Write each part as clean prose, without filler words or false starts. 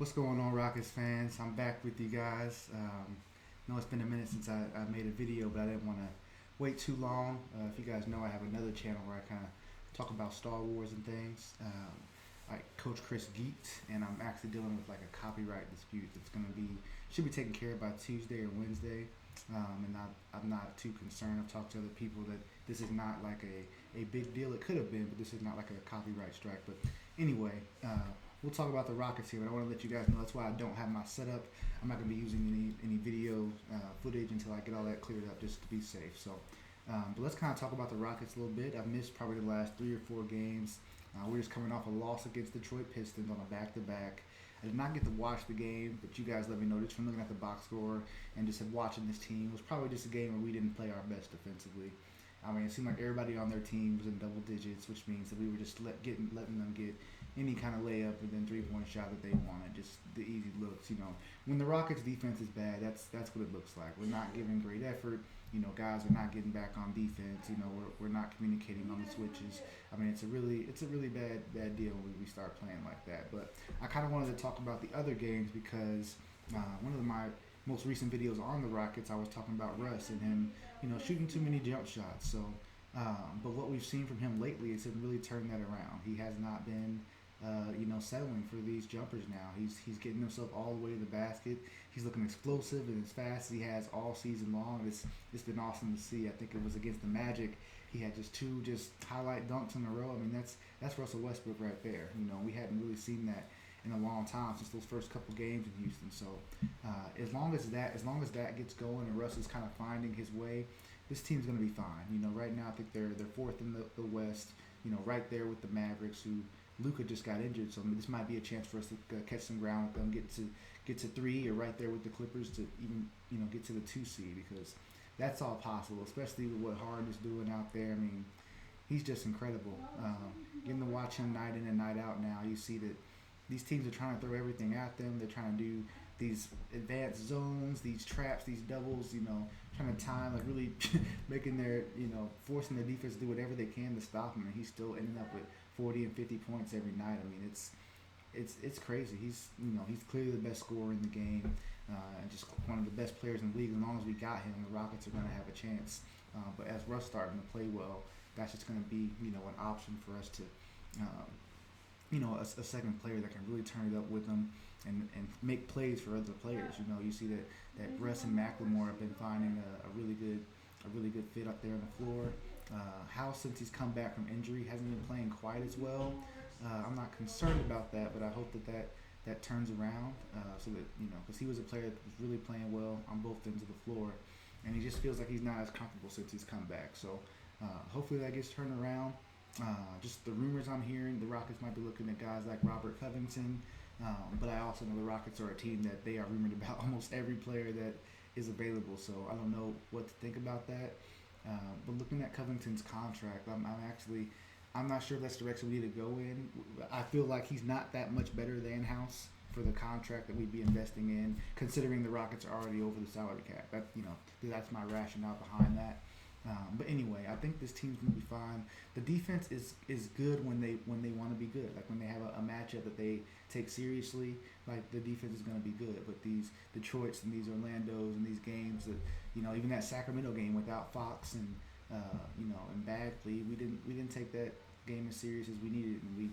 What's going on, Rockets fans? I'm back with you guys. Know it's been a minute since I made a video, but I didn't want to wait too long. If you guys know, I have another channel where I kind of talk about Star Wars and things. Like Coach Chris Geeked, and I'm actually dealing with like a copyright dispute that's going to be should be taken care of by Tuesday or Wednesday. I'm not too concerned. I've talked to other people that this is not like a big deal. It could have been, but this is not like a copyright strike. But anyway, we'll talk about the Rockets here, but I want to let you guys know that's why I don't have my setup. I'm not going to be using any video footage until I get all that cleared up, just to be safe. So, but let's kind of talk about the Rockets a little bit. I've missed probably the last 3 or 4 games. We're just coming off a loss against Detroit Pistons on a back-to-back. I did not get to watch the game, but you guys let me know just from looking at the box score and just watching this team. It was probably just a game where we didn't play our best defensively. I mean, it seemed like everybody on their team was in double digits, which means that we were just letting them get any kind of layup and then 3-point shot that they wanted, just the easy looks. When the Rockets' defense is bad, that's what it looks like. We're not giving great effort. Guys are not getting back on defense. We're not communicating on the switches. I mean, it's a really bad deal when we start playing like that. But I kind of wanted to talk about the other games because one of my most recent videos on the Rockets, I was talking about Russ and him, shooting too many jump shots. So, but what we've seen from him lately is him really turn that around. He has not been, settling for these jumpers now. He's getting himself all the way to the basket. He's looking explosive and as fast as he has all season long. It's been awesome to see. I think it was against the Magic. He had just two highlight dunks in a row. I mean, that's Russell Westbrook right there. We hadn't really seen that in a long time since those first couple games in Houston. So as long as that gets going and Russ is kind of finding his way, this team's going to be fine. Right now I think they're fourth in the West. Right there with the Mavericks, who Luka just got injured. So this might be a chance for us to catch some ground with them, get to 3 or right there with the Clippers to even get to the 2 seed, because that's all possible, especially with what Harden is doing out there. I mean, he's just incredible. Getting to watch him night in and night out now, you see that these teams are trying to throw everything at them. They're trying to do these advanced zones, these traps, these doubles, trying to time, like really making forcing the defense to do whatever they can to stop him. And he's still ending up with 40 and 50 points every night. I mean, it's crazy. He's clearly the best scorer in the game, and just one of the best players in the league. As long as we got him, the Rockets are going to have a chance. But as Russ starting to play well, that's just going to be an option for us to. A second player that can really turn it up with them and make plays for other players. You see that Russ and McLemore have been finding a really good fit up there on the floor. House, since he's come back from injury, hasn't been playing quite as well. I'm not concerned about that, but I hope that turns around so that because he was a player that was really playing well on both ends of the floor, and he just feels like he's not as comfortable since he's come back. So hopefully that gets turned around. Just the rumors I'm hearing, the Rockets might be looking at guys like Robert Covington, but I also know the Rockets are a team that they are rumored about almost every player that is available. So I don't know what to think about that. But looking at Covington's contract, I'm not sure if that's the direction we need to go in. I feel like he's not that much better than House for the contract that we'd be investing in, considering the Rockets are already over the salary cap. That's my rationale behind that. But anyway, I think this team's gonna be fine. The defense is good when they want to be good. Like when they have a matchup that they take seriously, like the defense is gonna be good. But these Detroits and these Orlandos and these games that even that Sacramento game without Fox and and Bagley, we didn't take that game as serious as we needed, and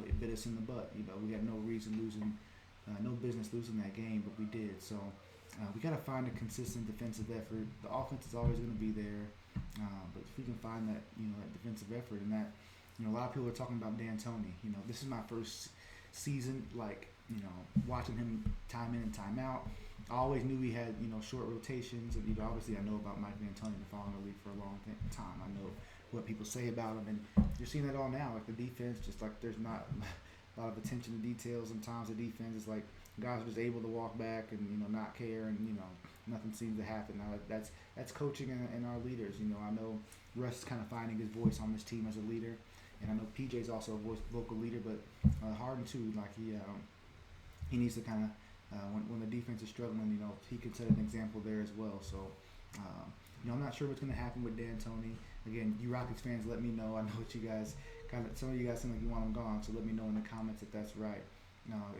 it bit us in the butt. We had no no business losing that game, but we did. So. We got to find a consistent defensive effort. The offense is always going to be there, but if we can find that that defensive effort and that a lot of people are talking about D'Antoni. This is my first season watching him time in and time out. I always knew he had short rotations, and obviously I know about Mike D'Antoni, been following the league for a long time. I know what people say about him, and you're seeing that all now. Like the defense, just like there's not a lot of attention to details. Sometimes the defense is like guys are just able to walk back and not care, and nothing seems to happen. Now that's coaching and our leaders. I know Russ is kind of finding his voice on this team as a leader, and I know PJ's also a vocal leader, but Harden too. Like he needs to kind of when the defense is struggling, he can set an example there as well. So. I'm not sure what's going to happen with D'Antoni. Again, you Rockets fans, let me know. I know what you guys some of you guys seem like you want him gone, so let me know in the comments if that's right.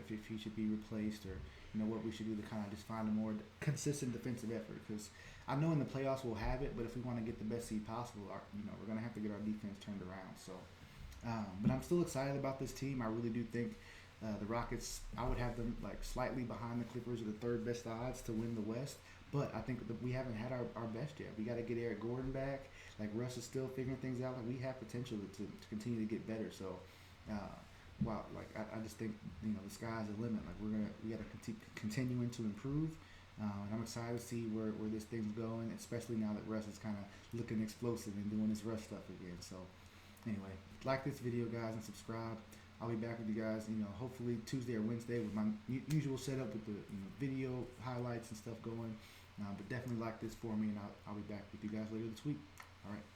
if he should be replaced, or what we should do to kind of just find a more consistent defensive effort. Because I know in the playoffs we'll have it, but if we want to get the best seed possible, we're gonna have to get our defense turned around. So, but I'm still excited about this team. I really do think the Rockets. I would have them like slightly behind the Clippers, are the third best odds to win the West. But I think that we haven't had our best yet. We got to get Eric Gordon back. Like Russ is still figuring things out. Like we have potential to continue to get better. So, wow, like I just think the sky's the limit. Like we got to continuing to improve. And I'm excited to see where this thing's going, especially now that Russ is kind of looking explosive and doing his Russ stuff again. So, anyway, like this video, guys, and subscribe. I'll be back with you guys, hopefully Tuesday or Wednesday with my usual setup with the video highlights and stuff going. But definitely like this for me, and I'll be back with you guys later this week. All right.